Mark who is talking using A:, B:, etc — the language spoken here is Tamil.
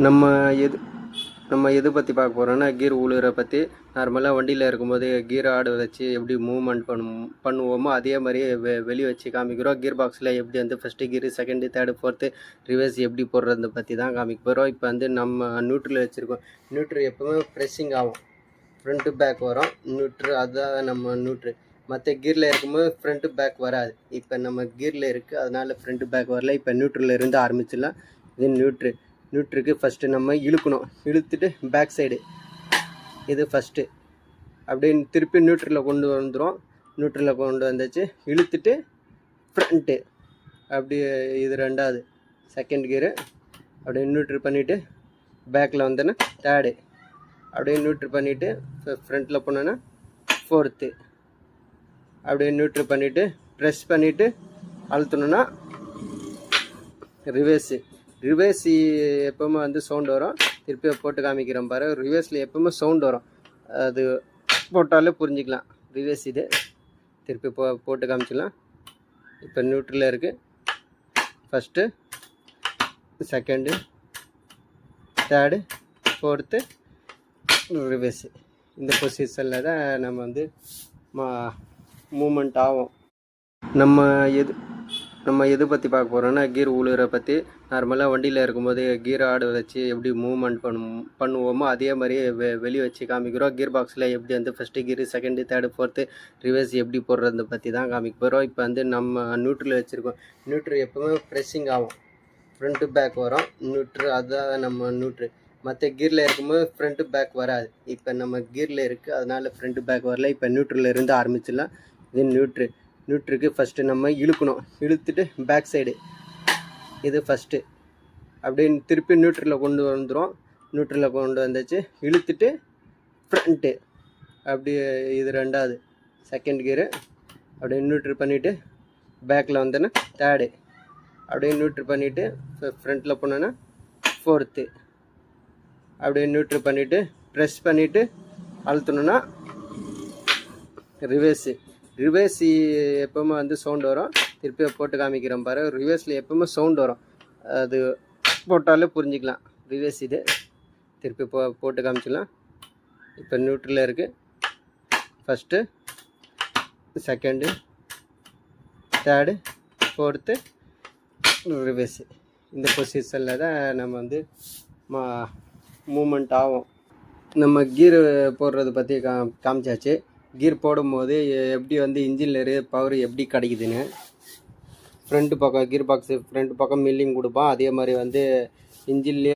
A: நம்ம எது நம்ம எது பற்றி பார்க்க போகிறோன்னா கீர் உழுகிற பற்றி. நார்மலாக வண்டியில் இருக்கும்போது கீர் ஆடு வச்சு எப்படி மூவ்மெண்ட் பண்ணுவோமோ அதே மாதிரி வெளியே வச்சு காமிக்கிறோம். கீர் பாக்ஸில் எப்படி வந்து ஃபஸ்ட்டு கீரு, செகண்டு, தேர்டு, ஃபோர்த்து, ரிவர்ஸ் எப்படி போடுறத பற்றி தான் காமிக்க போகிறோம். இப்போ வந்து நம்ம நியூட்ரல் வச்சுருக்கோம். நியூட்ரு எப்போவுமே ப்ரெஸ்ஸிங் ஆகும், ஃப்ரண்ட்டு பேக் வரும் நியூட்ரு. அதுதான் நம்ம நியூட்ரு. மற்ற கீரில் இருக்கும்போது ஃப்ரண்ட்டு பேக் வராது. இப்போ நம்ம கீரில் இருக்குது, அதனால் ஃப்ரண்ட்டு பேக் வரல. இப்போ நியூட்ரலில் இருந்து ஆரம்பிச்சிடலாம். இது நியூட்ரு. நியூட்ருக்கு ஃபஸ்ட்டு நம்ம இழுக்கணும். இழுத்துட்டு பேக் சைடு இது ஃபஸ்ட்டு அப்படியே திருப்பி நியூட்ரலில் கொண்டு வந்துடும். நியூட்ரலில் கொண்டு வந்தாச்சு. இழுத்துட்டு ஃப்ரண்ட்டு அப்படியே இது ரெண்டாவது, செகண்ட் கியரு. அப்படியே நியூட்ரு பண்ணிவிட்டு பேக்கில் வந்தோன்னா தேர்டு. அப்படியே நியூட்ரு பண்ணிவிட்டு ஃப்ரண்ட்டில் போனோன்னா ஃபோர்த்து. அப்படியே நியூட்ரு பண்ணிவிட்டு ப்ரெஸ் பண்ணிவிட்டு அழுத்தணுன்னா ரிவர்ஸு. ரிவர்ஸ் எப்போவுமே வந்து சவுண்டு வரும். திருப்பி போட்டு காமிக்கிறோம் பாரு. ரிவர்ஸில் எப்போவுமே சவுண்டு வரும், அது போட்டாலே புரிஞ்சிக்கலாம். ரிவர்ஸ் இது திருப்பி போட்டு காமிச்சிக்கலாம். இப்போ நியூட்ரலில் இருக்குது. First, second, third, fourth, reverse. இந்த பொசிஷனில் தான் நம்ம வந்து மூமெண்ட் ஆகும். நம்ம எது பற்றி பார்க்க போகிறோன்னா கீர் உழுகிற பற்றி. நார்மலாக வண்டியில் இருக்கும்போது கீர் ஆடு வச்சு எப்படி மூவ்மெண்ட் பண்ணுவோமோ அதே மாதிரி வெளியே வச்சு காமிக்கிறோம். கீர் பாக்ஸில் எப்படி வந்து ஃபஸ்ட்டு கீரு, செகண்டு, தேர்டு, ஃபோர்த்து, ரிவர்ஸ் எப்படி போடுறத பற்றி தான் காமிக்க போகிறோம். இப்போ வந்து நம்ம நியூட்ரல் வச்சுருக்கோம். நியூட்ரு எப்போவுமே ப்ரெஸ்ஸிங் ஆகும், ஃப்ரண்ட்டு பேக் வரும் நியூட்ரு. அதுதான் நம்ம நியூட்ரு. மற்ற கீரில் இருக்கும்போது ஃப்ரண்ட்டு பேக் வராது. இப்போ நம்ம கீரில் இருக்குது, அதனால் ஃப்ரண்ட்டு பேக் வரல. இப்போ நியூட்ரலில் இருந்து ஆரம்பிச்சிடலாம். இது நியூட்ரு. நியூட்ருக்கு ஃபஸ்ட்டு நம்ம இழுக்கணும். இழுத்துட்டு பேக் சைடு இது ஃபஸ்ட்டு அப்படியே திருப்பி நியூட்ரலில் கொண்டு வந்துடும். நியூட்ரலில் கொண்டு வந்தாச்சு. இழுத்துட்டு ஃப்ரண்ட்டு அப்படியே இது ரெண்டாவது, செகண்ட் கியரு. அப்படியே நியூட்ரு பண்ணிவிட்டு பேக்கில் வந்தோன்னா தேர்டு. அப்படியே நியூட்ரு பண்ணிவிட்டு ஃப்ரண்ட்டில் போனோன்னா ஃபோர்த்து. அப்படியே நியூட்ரு பண்ணிவிட்டு ப்ரெஸ் பண்ணிவிட்டு அழுத்தணுன்னா ரிவர்ஸு. ரிவர்ஸ் எப்போவுமே வந்து சவுண்டு வரும். திருப்பி போட்டு காமிக்கிறோம் பாரு. ரிவர்ஸில் எப்போவுமே சவுண்டு வரும், அது போட்டாலே புரிஞ்சிக்கலாம். ரிவர்ஸ் இது திருப்பி போட்டு காமிச்சிக்கலாம். இப்போ நியூட்ரலில் இருக்குது. First, second, third, fourth, reverse. இந்த பொசிஷனில் தான் நம்ம வந்து மூமெண்ட் ஆகும். நம்ம கீர் போடுறது பற்றி காமிச்சாச்சு. கீர் போடும்போது எப்படி வந்து இன்ஜினில் பவர் எப்படி கிடைக்குதுன்னு. ஃப்ரண்ட்டு பக்கம் கீர் பாக்ஸு ஃப்ரண்ட் பக்கம் மில்லிங் கொடுப்பான். அதே மாதிரி வந்து இன்ஜின்லேயே